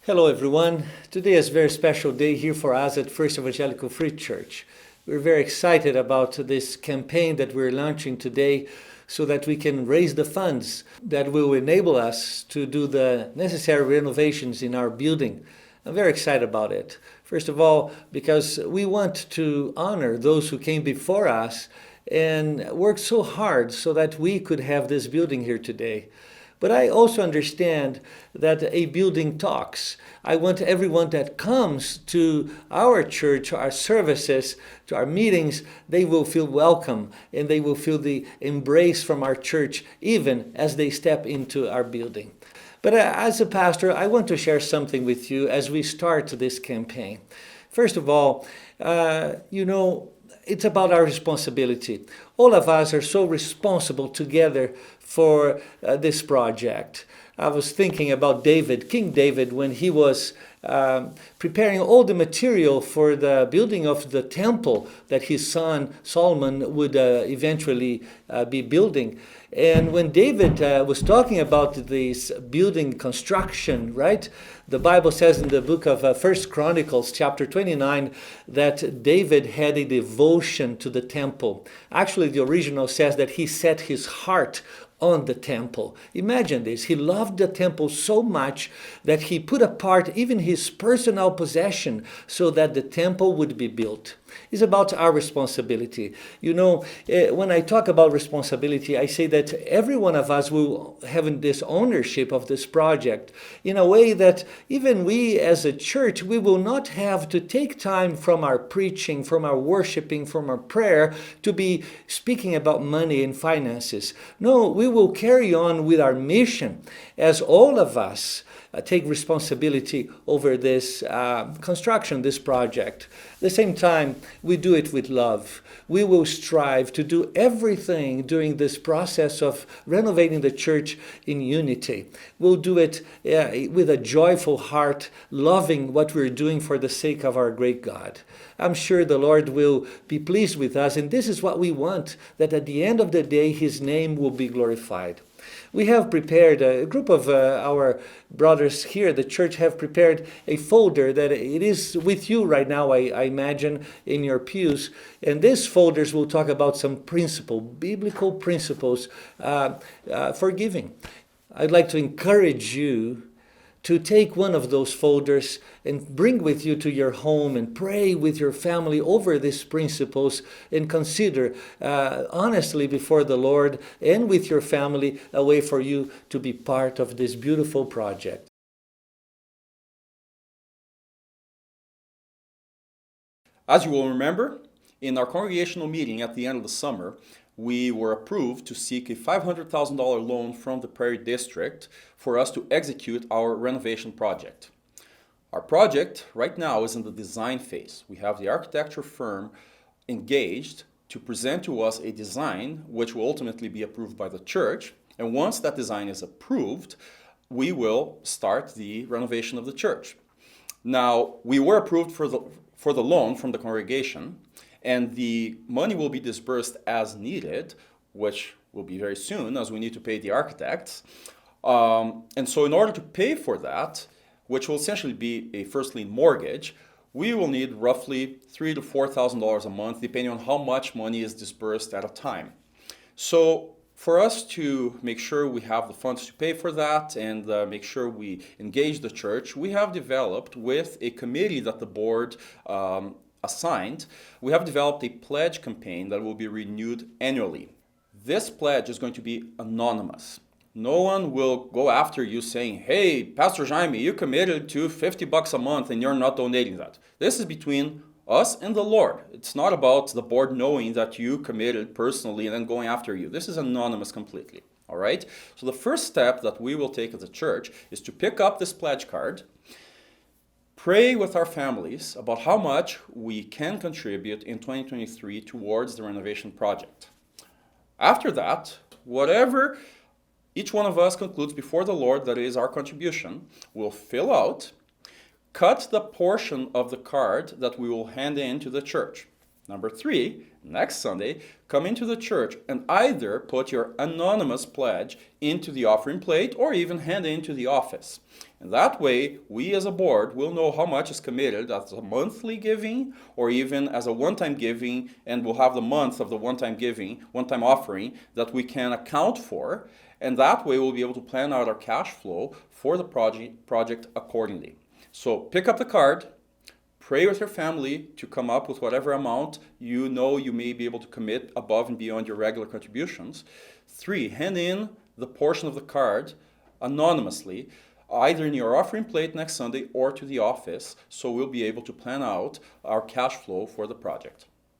Hello everyone. Today is a very special day here for us at First Evangelical Free Church. We're very excited about this campaign that we're launching today so that we can raise the funds that will enable us to do the necessary renovations in our building. I'm very excited about it. First of all, because we want to honor those who came before us and worked so hard so that we could have this building here today. But I also understand that a building talks. I want everyone that comes to our church, our services, to our meetings, they will feel welcome and they will feel the embrace from our church even as they step into our building. But as a pastor, I want to share something with you as we start this campaign. First of all, it's about our responsibility. All of us are so responsible together for this project. I was thinking about David, King David, when he was preparing all the material for the building of the temple that his son Solomon would eventually be building. And when David was talking about this building construction, right? The Bible says in the book of 1 Chronicles, chapter 29, that David had a devotion to the temple. Actually, the original says that he set his heart on the temple. Imagine this. He loved the temple so much that he put apart even his personal possession so that the temple would be built. It's about our responsibility. When I talk about responsibility, I say that every one of us will have this ownership of this project in a way that even we as a church, we will not have to take time from our preaching, from our worshiping, from our prayer to be speaking about money and finances. No, we will carry on with our mission as all of us take responsibility over this construction, this project. At the same time, we do it with love. We will strive to do everything during this process of renovating the church in unity. We'll do it with a joyful heart, loving what we're doing for the sake of our great God. I'm sure the Lord will be pleased with us, and this is what we want, that at the end of the day, His name will be glorified. We have prepared, a group of our brothers here, the church, have prepared a folder that it is with you right now, I imagine, in your pews. And these folders will talk about some biblical principles for giving. I'd like to encourage you to take one of those folders and bring with you to your home and pray with your family over these principles and consider honestly before the Lord and with your family a way for you to be part of this beautiful project. As you will remember, in our congregational meeting at the end of the summer, we were approved to seek a $500,000 loan from the Prairie District for us to execute our renovation project. Our project right now is in the design phase. We have the architecture firm engaged to present to us a design which will ultimately be approved by the church. And once that design is approved, we will start the renovation of the church. Now, we were approved for the loan from the congregation, and the money will be disbursed as needed, which will be very soon as we need to pay the architects. And so in order to pay for that, which will essentially be a first lien mortgage, we will need roughly $3,000 to $4,000 a month, depending on how much money is disbursed at a time. So for us to make sure we have the funds to pay for that and make sure we engage the church, we have developed with a committee that the board assigned, we have developed a pledge campaign that will be renewed annually. This pledge is going to be anonymous. No one will go after you saying, hey, Pastor Jaime, you committed to $50 a month and you're not donating that. This is between us and the Lord. It's not about the board knowing that you committed personally and then going after you. This is anonymous completely, all right? So the first step that we will take as a church is to pick up this pledge card, pray with our families about how much we can contribute in 2023 towards the renovation project. After that, whatever each one of us concludes before the Lord that is our contribution, we'll fill out, cut the portion of the card that we will hand in to the church. Number 3, next Sunday, come into the church and either put your anonymous pledge into the offering plate or even hand it into the office. And that way, we as a board will know how much is committed as a monthly giving or even as a one-time giving, and we'll have the month of the one-time giving, one-time offering that we can account for. And that way, we'll be able to plan out our cash flow for the project accordingly. So pick up the card, pray with your family to come up with whatever amount you know you may be able to commit above and beyond your regular contributions. 3, hand in the portion of the card anonymously, either in your offering plate next Sunday or to the office, so we'll be able to plan out our cash flow for the project.